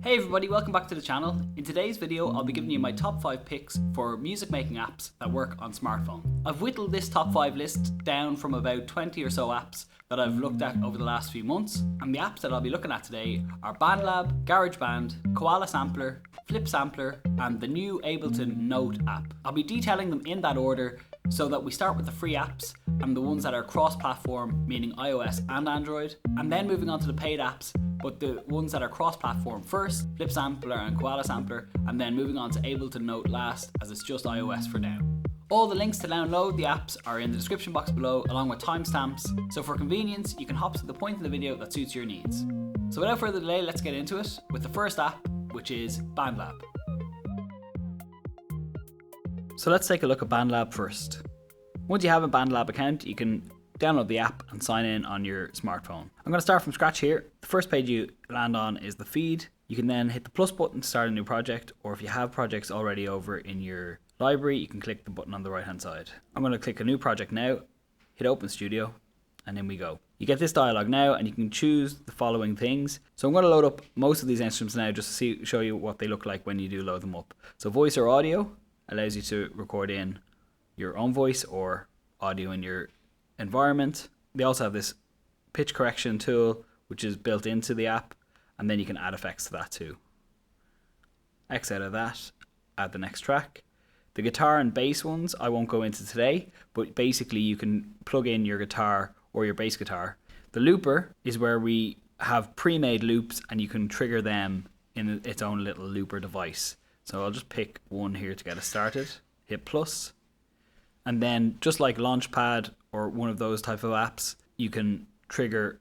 Hey everybody, welcome back to the channel. In today's video, I'll be giving you my top 5 picks for music making apps that work on smartphone. I've whittled this top 5 list down from about 20 or so apps that I've looked at over the last few months, and the apps that I'll be looking at today are Bandlab, Garageband, Koala Sampler, Flip Sampler, and the new Ableton Note app. I'll be detailing them in that order so that we start with the free apps and the ones that are cross-platform, meaning iOS and Android, and then moving on to the paid apps, but the ones that are cross-platform first, Flip Sampler and Koala Sampler, and then moving on to Ableton Note last, as it's just iOS for now. All the links to download the apps are in the description box below, along with timestamps, so for convenience you can hop to the point in the video that suits your needs. So without further delay, let's get into it with the first app, which is Bandlab. So let's take a look at Bandlab first. Once you have a Bandlab account, you can download the app and sign in on your smartphone. I'm going to start from scratch here. The first page you land on is the feed. You can then hit the plus button to start a new project, or if you have projects already over in your library, you can click the button on the right hand side. I'm going to click a new project now, hit Open Studio, and in we go. You get this dialog now, and you can choose the following things. So I'm going to load up most of these instruments now just to show you what they look like when you do load them up. So voice or audio allows you to record in your own voice or audio in your environment. They also have this pitch correction tool which is built into the app, and then you can add effects to that too. X out of that, add the next track. The guitar and bass ones I won't go into today, but basically you can plug in your guitar or your bass guitar. The looper is where we have pre-made loops and you can trigger them in its own little looper device. So I'll just pick one here to get us started, hit plus, and then just like Launchpad or one of those type of apps, you can trigger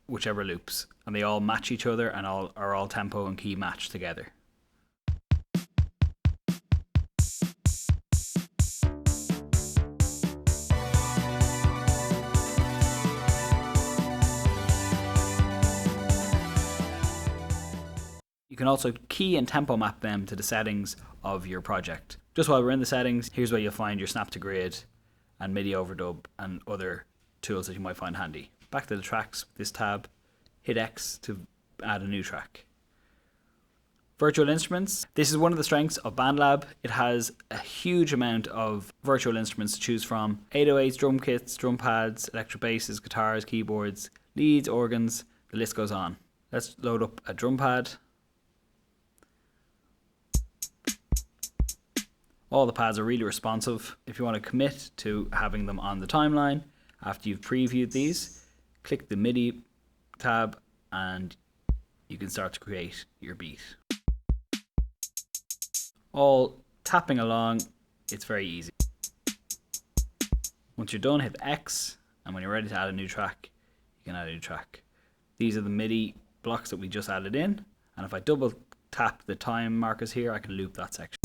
whichever loops, and they all match each other and are all tempo and key matched together. You can also key and tempo map them to the settings of your project. Just while we're in the settings, here's where you'll find your snap to grid and MIDI overdub and other tools that you might find handy. Back to the tracks, this tab, hit X to add a new track. Virtual instruments. This is one of the strengths of Bandlab. It has a huge amount of virtual instruments to choose from. 808s, drum kits, drum pads, electric basses, guitars, keyboards, leads, organs, the list goes on. Let's load up a drum pad. All the pads are really responsive. If you want to commit to having them on the timeline after you've previewed these, click the MIDI tab and you can start to create your beat. All tapping along, it's very easy. Once you're done, hit X, and when you're ready to add a new track, you can add a new track. These are the MIDI blocks that we just added in, and if I double tap the time markers here, I can loop that section.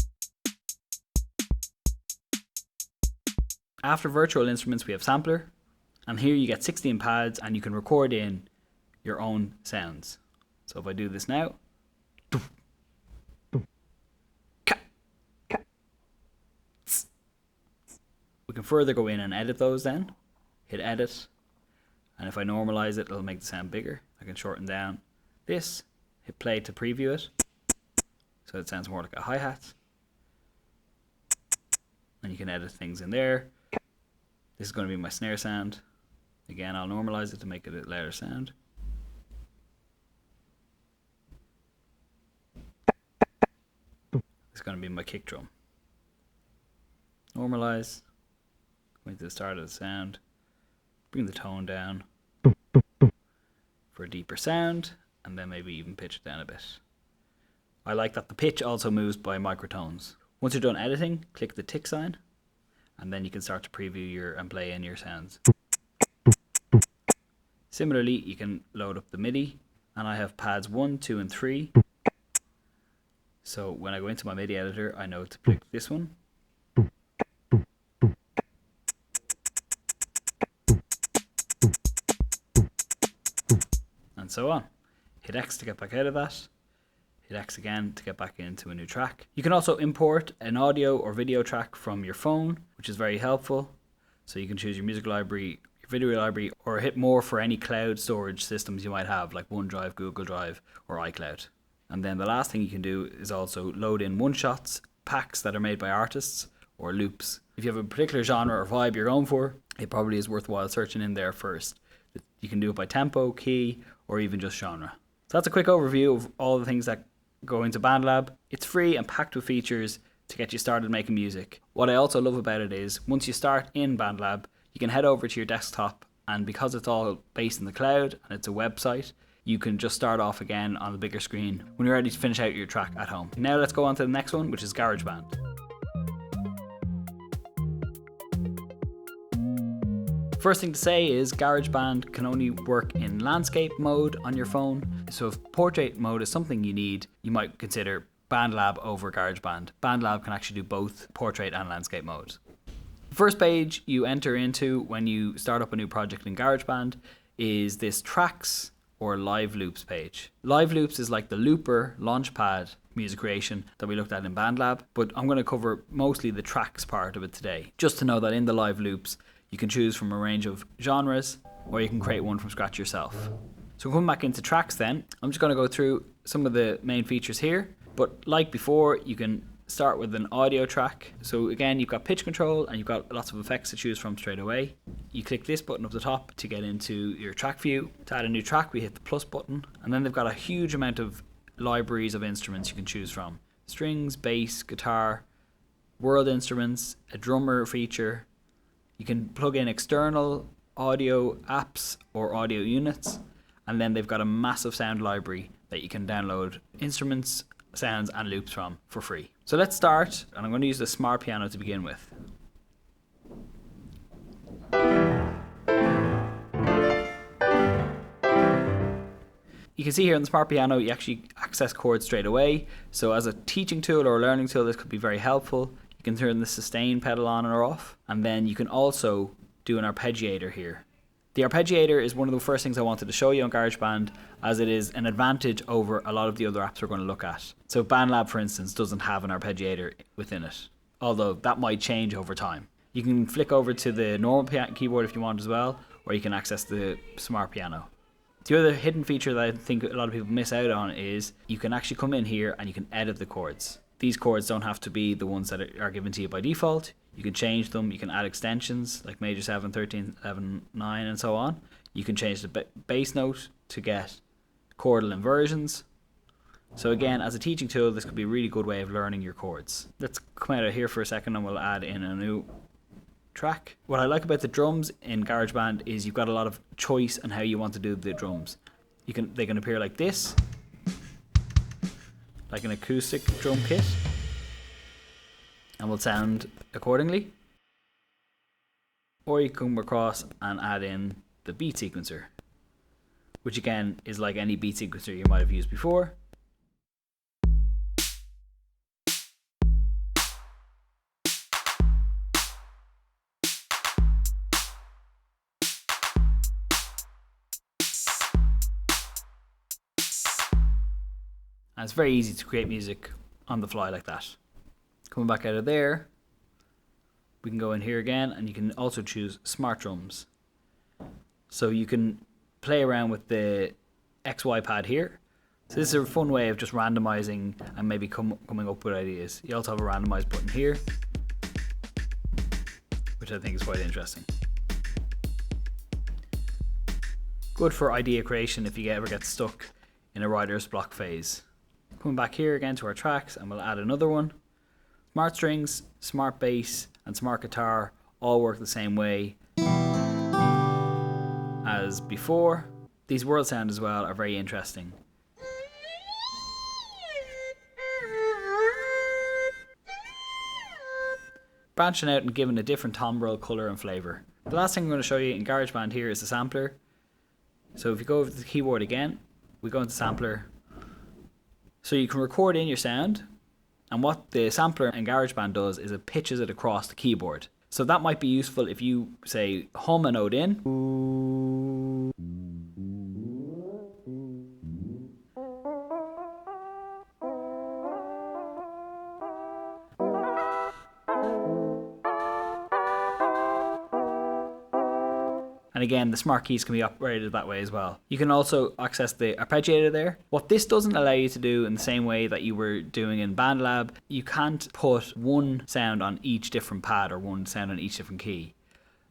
After virtual instruments, we have Sampler, and here you get 16 pads and you can record in your own sounds. So if I do this now, we can further go in and edit those then. Hit edit, and if I normalize it, it'll make the sound bigger. I can shorten down this, hit play to preview it, so it sounds more like a hi-hat. And you can edit things in there. This is going to be my snare sound. Again, I'll normalize it to make it a louder sound. This is going to be my kick drum. Normalize. Going to the start of the sound. Bring the tone down for a deeper sound, and then maybe even pitch it down a bit. I like that the pitch also moves by microtones. Once you're done editing, click the tick sign, and then you can start to preview and play in your sounds. Similarly, you can load up the MIDI, and I have pads 1, 2, and 3. So when I go into my MIDI editor, I know to pick this one. And so on. Hit X to get back out of that. Hit X again to get back into a new track. You can also import an audio or video track from your phone, which is very helpful. So you can choose your music library, your video library, or hit more for any cloud storage systems you might have, like OneDrive, Google Drive, or iCloud. And then the last thing you can do is also load in one-shots, packs that are made by artists, or loops. If you have a particular genre or vibe you're going for, it probably is worthwhile searching in there first. You can do it by tempo, key, or even just genre. So that's a quick overview of all the things that go into Bandlab. It's free and packed with features to get you started making music. What I also love about it is once you start in Bandlab, you can head over to your desktop, and because it's all based in the cloud and it's a website, you can just start off again on the bigger screen when you're ready to finish out your track at home. Now let's go on to the next one, which is Garageband. First thing to say is Garageband can only work in landscape mode on your phone. So if portrait mode is something you need, you might consider Bandlab over Garageband. Bandlab can actually do both portrait and landscape modes. The first page you enter into when you start up a new project in Garageband is this tracks or live loops page. Live loops is like the looper launchpad music creation that we looked at in Bandlab, but I'm going to cover mostly the tracks part of it today. Just to know that in the live loops, you can choose from a range of genres, or you can create one from scratch yourself. So coming back into tracks then, I'm just going to go through some of the main features here, but like before, you can start with an audio track. So again, you've got pitch control and you've got lots of effects to choose from straight away. You click this button up the top to get into your track view. To add a new track, we hit the plus button, and then they've got a huge amount of libraries of instruments you can choose from. Strings, bass, guitar, world instruments, a drummer feature. You can plug in external audio apps or audio units, and then they've got a massive sound library that you can download instruments, sounds and loops from for free. So let's start, and I'm going to use the smart piano to begin with. You can see here in the smart piano you actually access chords straight away. So as a teaching tool or a learning tool, this could be very helpful. You can turn the sustain pedal on or off, and then you can also do an arpeggiator here. The arpeggiator is one of the first things I wanted to show you on GarageBand, as it is an advantage over a lot of the other apps we're going to look at. So Bandlab, for instance, doesn't have an arpeggiator within it, although that might change over time. You can flick over to the normal keyboard if you want as well, or you can access the smart piano. The other hidden feature that I think a lot of people miss out on is you can actually come in here and you can edit the chords. These chords don't have to be the ones that are given to you by default. You can change them, you can add extensions like major 7, 13, 11, 9 and so on. You can change the bass note to get chordal inversions. So again, as a teaching tool, this could be a really good way of learning your chords. Let's come out of here for a second and we'll add in a new track. What I like about the drums in GarageBand is you've got a lot of choice on how you want to do the drums. They can appear like this, like an acoustic drum kit, and will sound accordingly. Or you can come across and add in the beat sequencer, which again is like any beat sequencer you might have used before. And it's very easy to create music on the fly like that. Coming back out of there, we can go in here again, and you can also choose smart drums. So you can play around with the XY pad here. So this is a fun way of just randomizing and maybe coming up with ideas. You also have a randomize button here, which I think is quite interesting. Good for idea creation if you ever get stuck in a writer's block phase. Coming back here again to our tracks, and we'll add another one. Smart strings, smart bass and smart guitar all work the same way as before. These world sounds as well are very interesting. Branching out and giving a different timbre, colour and flavour. The last thing I'm going to show you in GarageBand here is the sampler. So if you go over to the keyboard again, we go into sampler. So you can record in your sound, and what the sampler in GarageBand does is it pitches it across the keyboard. So that might be useful if you, say, hum a note in. And again, the smart keys can be operated that way as well. You can also access the arpeggiator there. What this doesn't allow you to do in the same way that you were doing in Bandlab, you can't put one sound on each different pad or one sound on each different key.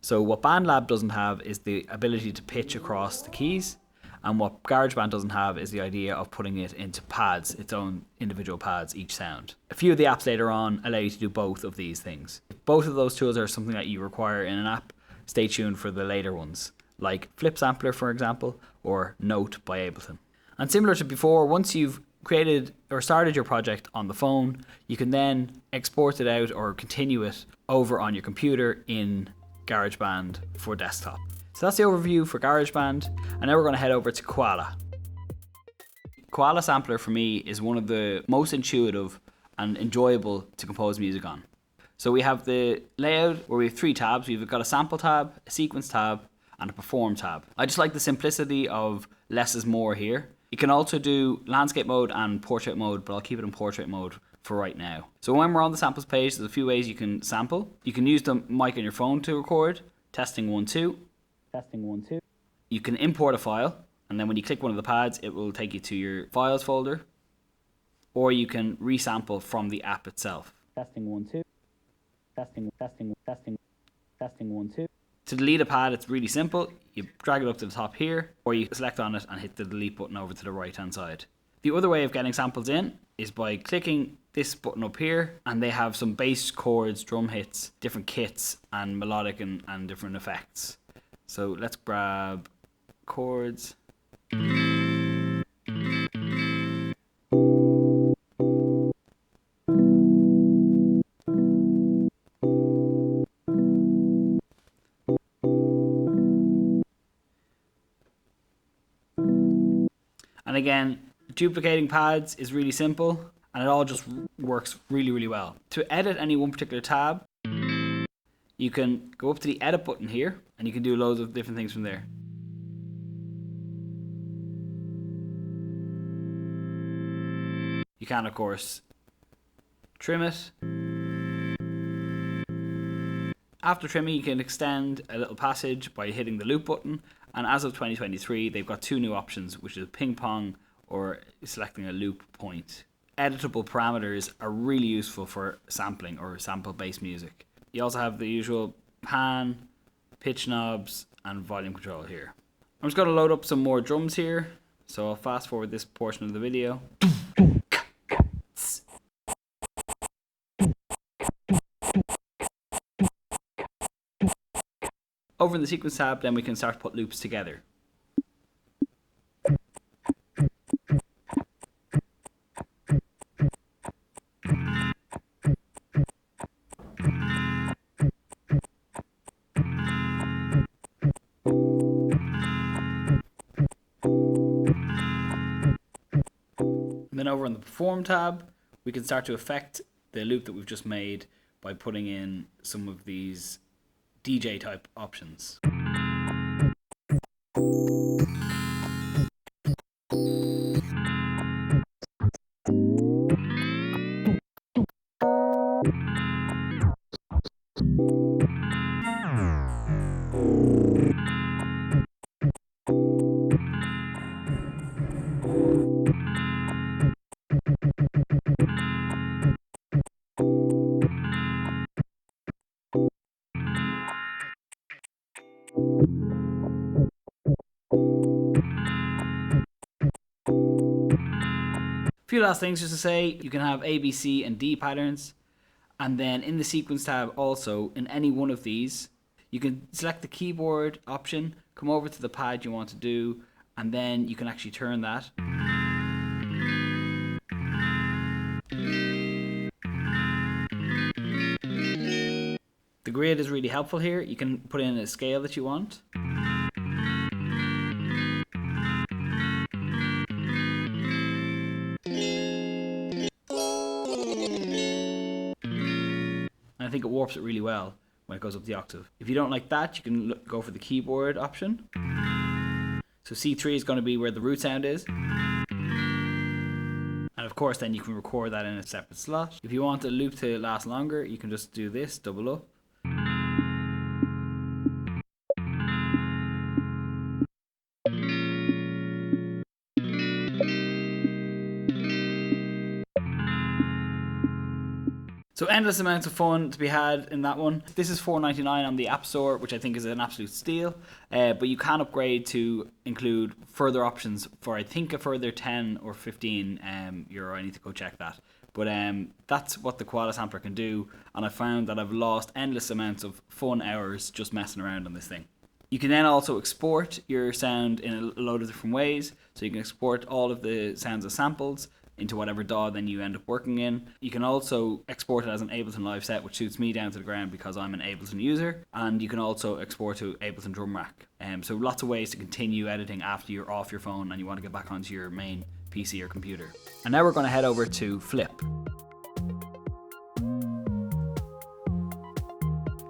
So what Bandlab doesn't have is the ability to pitch across the keys. And what Garageband doesn't have is the idea of putting it into pads, its own individual pads, each sound. A few of the apps later on allow you to do both of these things. If both of those tools are something that you require in an app, stay tuned for the later ones, like Flip Sampler, for example, or Note by Ableton. And similar to before, once you've created or started your project on the phone, you can then export it out or continue it over on your computer in Garageband for desktop. So that's the overview for Garageband, and now we're going to head over to Koala. Koala Sampler for me is one of the most intuitive and enjoyable to compose music on. So we have the layout where we have 3 tabs. We've got a sample tab, a sequence tab, and a perform tab. I just like the simplicity of less is more here. You can also do landscape mode and portrait mode, but I'll keep it in portrait mode for right now. So when we're on the samples page, there's a few ways you can sample. You can use the mic on your phone to record, testing 1, 2. Testing 1, 2. You can import a file, and then when you click one of the pads, it will take you to your files folder. Or you can resample from the app itself. Testing 1, 2. Testing 1, 2. To delete a pad, it's really simple. You drag it up to the top here, or you select on it and hit the delete button over to the right hand side. The other way of getting samples in is by clicking this button up here, and they have some bass chords, drum hits, different kits, and melodic and different effects. So let's grab chords. And again, duplicating pads is really simple, and it all just works really, really well. To edit any one particular tab, you can go up to the edit button here, and you can do loads of different things from there. You can, of course, trim it. After trimming, you can extend a little passage by hitting the loop button, and as of 2023, they've got 2 new options, which is ping pong or selecting a loop point. Editable parameters are really useful for sampling or sample-based music. You also have the usual pan, pitch knobs, and volume control here. I'm just going to load up some more drums here, so I'll fast forward this portion of the video. Over in the sequence tab, then we can start to put loops together. And then over on the perform tab, we can start to affect the loop that we've just made by putting in some of these DJ type options. Few last things just to say, you can have A, B, C, and D patterns, and then in the sequence tab also, in any one of these, you can select the keyboard option, come over to the pad you want to do, and then you can actually turn that. The grid is really helpful here. You can put in a scale that you want. I think it warps it really well when it goes up the octave. If you don't like that, you can go for the keyboard option. So C3 is going to be where the root sound is. And of course then you can record that in a separate slot. If you want the loop to last longer, you can just do this, double up. So endless amounts of fun to be had in that one. This is $4.99 on the App Store, which I think is an absolute steal. But you can upgrade to include further options for, I think, a further 10 or 15 euro. I need to go check that. But that's what the Koala Sampler can do. And I found that I've lost endless amounts of fun hours just messing around on this thing. You can then also export your sound in a load of different ways. So you can export all of the sounds as samples into whatever DAW then you end up working in. You can also export it as an Ableton live set, which suits me down to the ground because I'm an Ableton user, and you can also export to Ableton drum rack. So lots of ways to continue editing after you're off your phone and you want to get back onto your main PC or computer. And now we're going to head over to Flip.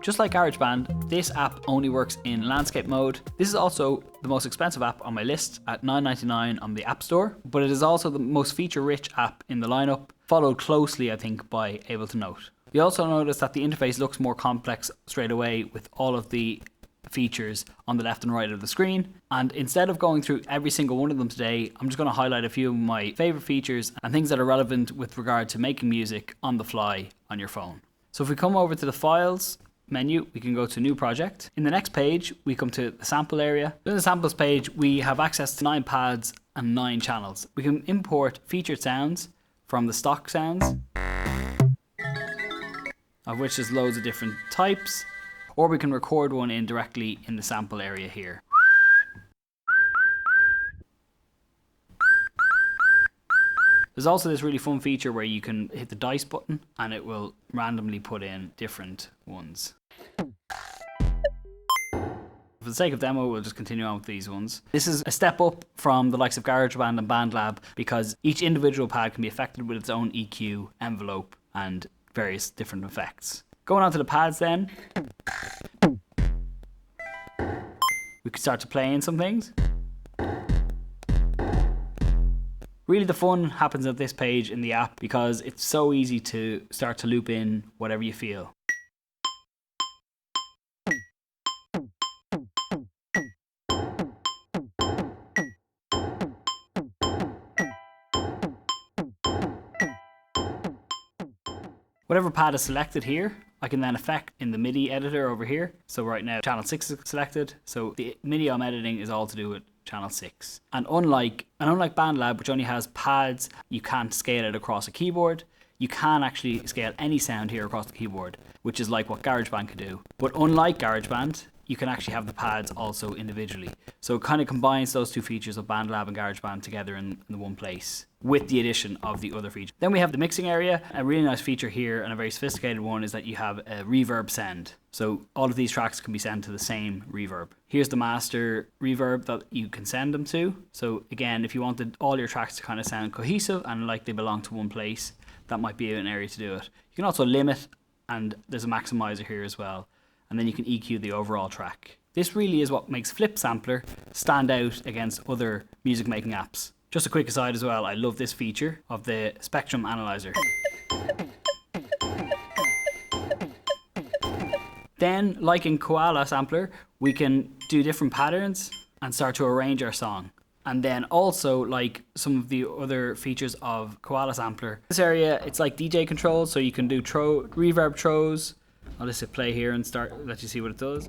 Just like Garageband, this app only works in landscape mode. This is also the most expensive app on my list at $9.99 on the App Store, but it is also the most feature-rich app in the lineup, followed closely, I think, by Ableton Note. You also notice that the interface looks more complex straight away with all of the features on the left and right of the screen. And instead of going through every single one of them today, I'm just going to highlight a few of my favorite features and things that are relevant with regard to making music on the fly on your phone. So if we come over to the Files menu, we can go to New Project. In the next page, we come to the Sample area. In the Samples page, we have access to 9 pads and 9 channels. We can import featured sounds from the stock sounds, of which there's loads of different types, or we can record one in directly in the sample area here. There's also this really fun feature where you can hit the dice button and it will randomly put in different ones. For the sake of demo, we'll just continue on with these ones. This is a step up from the likes of Garageband and Bandlab because each individual pad can be affected with its own EQ, envelope, and various different effects. Going on to the pads then, we can start to play in some things. Really the fun happens at this page in the app because it's so easy to start to loop in whatever you feel. Whatever pad is selected here, I can then effect in the MIDI editor over here. So right now channel 6 is selected, so the MIDI I'm editing is all to do with channel 6. And unlike Bandlab, which only has pads, you can't scale it across a keyboard. You can actually scale any sound here across the keyboard, which is like what GarageBand can do. But unlike GarageBand, you can actually have the pads also individually. So it kind of combines those two features of Bandlab and GarageBand together in the one place with the addition of the other features. Then we have the mixing area. A really nice feature here and a very sophisticated one is that you have a reverb send. So all of these tracks can be sent to the same reverb. Here's the master reverb that you can send them to. So again, if you wanted all your tracks to kind of sound cohesive and like they belong to one place, that might be an area to do it. You can also limit, and there's a maximizer here as well. And then you can EQ the overall track. This really is what makes Flip Sampler stand out against other music making apps. Just a quick aside as well, I love this feature of the spectrum analyzer. Then, like in Koala Sampler, we can do different patterns and start to arrange our song. And then also, like some of the other features of Koala Sampler, this area, it's like DJ controls, so you can do reverb throws. I'll just hit play here and let you see what it does.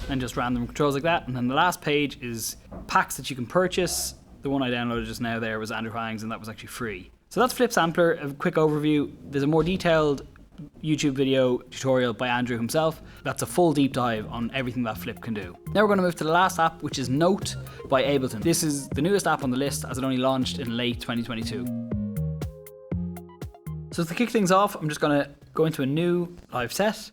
And just random controls like that. And then the last page is packs that you can purchase. The one I downloaded just now there was Andrew Hang's and that was actually free. So that's Flip Sampler, a quick overview. There's a more detailed YouTube video tutorial by Andrew himself. That's a full deep dive on everything that Flip can do. Now we're going to move to the last app, which is Note by Ableton. This is the newest app on the list as it only launched in late 2022. So to kick things off, I'm just going to go into a new live set.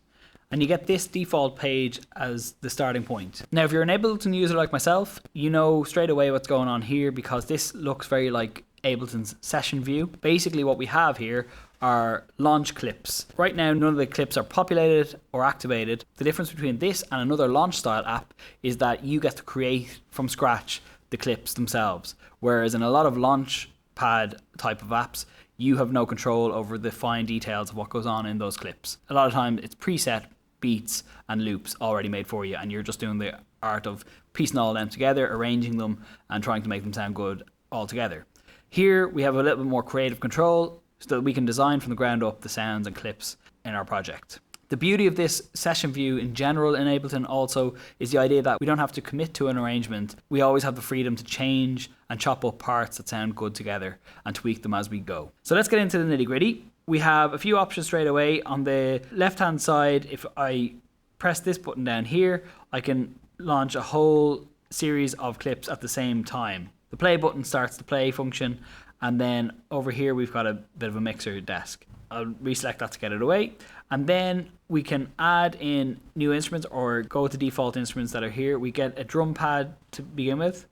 And you get this default page as the starting point. Now, if you're an Ableton user like myself, you know straight away what's going on here because this looks very like Ableton's session view. Basically what we have here are launch clips. Right now, none of the clips are populated or activated. The difference between this and another launch style app is that you get to create from scratch the clips themselves. Whereas in a lot of launch pad type of apps, you have no control over the fine details of what goes on in those clips. A lot of time it's preset beats and loops already made for you, and you're just doing the art of piecing all of them together, arranging them, and trying to make them sound good all together. Here we have a little bit more creative control so that we can design from the ground up the sounds and clips in our project. The beauty of this session view in general in Ableton also is the idea that we don't have to commit to an arrangement. We always have the freedom to change and chop up parts that sound good together and tweak them as we go. So let's get into the nitty gritty. We have a few options straight away. On the left hand side, if I press this button down here, I can launch a whole series of clips at the same time. The play button starts the play function, and then over here we've got a bit of a mixer desk. I'll reselect that to get it away, and then we can add in new instruments or go with the default instruments that are here. We get a drum pad to begin with.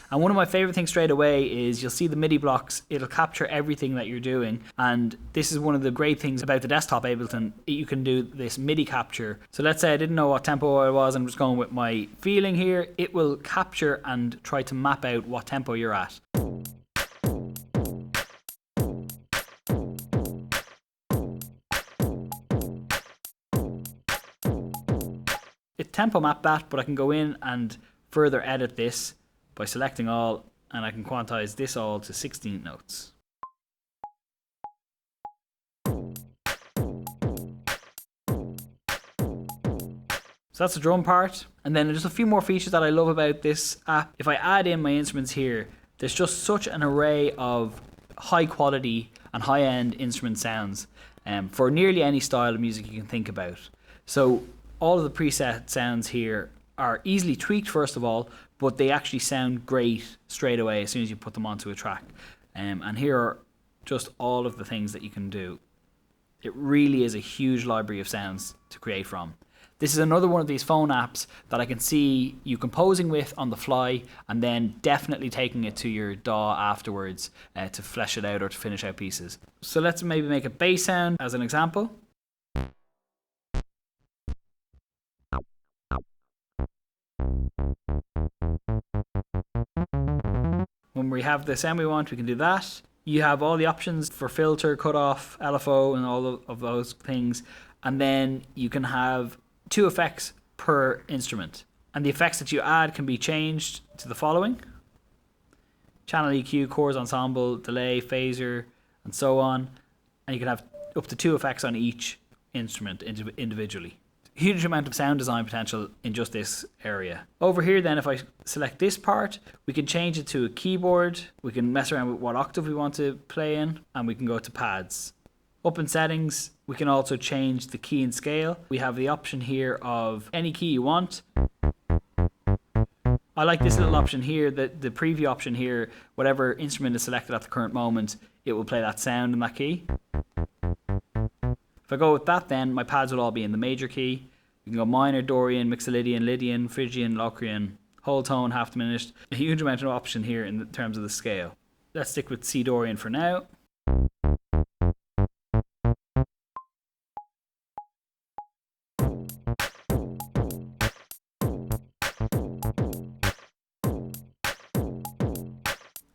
And one of my favorite things straight away is you'll see the MIDI blocks. It'll capture everything that you're doing. And this is one of the great things about the desktop Ableton. You can do this MIDI capture. So let's say I didn't know what tempo I was. I'm just going with my feeling here. It will capture and try to map out what tempo you're at. It tempo mapped that, but I can go in and further edit this by selecting all, and I can quantize this all to 16 notes. So that's the drum part. And then there's a few more features that I love about this app. If I add in my instruments here, there's just such an array of high quality and high end instrument sounds for nearly any style of music you can think about. So all of the preset sounds here are easily tweaked first of all, but they actually sound great straight away as soon as you put them onto a track. And here are just all of the things that you can do. It really is a huge library of sounds to create from. This is another one of these phone apps that I can see you composing with on the fly and then definitely taking it to your DAW afterwards to flesh it out or to finish out pieces. So let's maybe make a bass sound as an example. When we have the sound we want, we can do that. You have all the options for filter, cutoff, LFO, and all of those things. And then you can have 2 effects per instrument. And the effects that you add can be changed to the following: channel EQ, chorus ensemble, delay, phaser, and so on. And you can have up to 2 effects on each instrument individually. Huge amount of sound design potential in just this area. Over here then, if I select this part, we can change it to a keyboard. We can mess around with what octave we want to play in, and we can go to pads. Up in settings, we can also change the key and scale. We have the option here of any key you want. I like this little option here, the preview option here. Whatever instrument is selected at the current moment, it will play that sound in that key. If I go with that, then my pads will all be in the major key. You can go minor, Dorian, Mixolydian, Lydian, Phrygian, Locrian, whole tone, half diminished. A huge amount of option here in terms of the scale. Let's stick with C Dorian for now.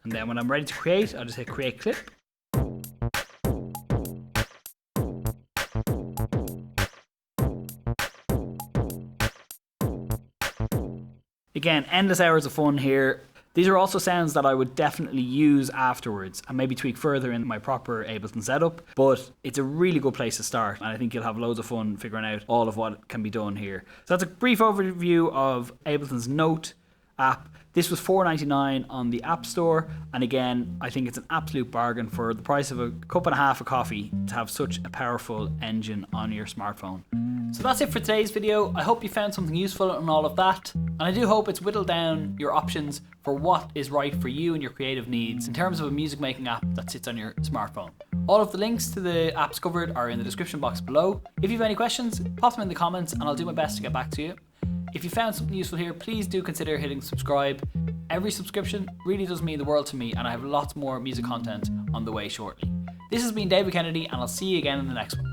And then when I'm ready to create, I'll just hit create clip. Again, endless hours of fun here. These are also sounds that I would definitely use afterwards and maybe tweak further in my proper Ableton setup, but it's a really good place to start, and I think you'll have loads of fun figuring out all of what can be done here. So that's a brief overview of Ableton's Note app. This was $4.99 on the App Store, and again, I think it's an absolute bargain for the price of a cup and a half of coffee to have such a powerful engine on your smartphone. So that's it for today's video. I hope you found something useful in all of that, and I do hope it's whittled down your options for what is right for you and your creative needs in terms of a music making app that sits on your smartphone. All of the links to the apps covered are in the description box below. If you have any questions, pop them in the comments and I'll do my best to get back to you. If you found something useful here, please do consider hitting subscribe. Every subscription really does mean the world to me, and I have lots more music content on the way shortly. This has been David Kennedy, and I'll see you again in the next one.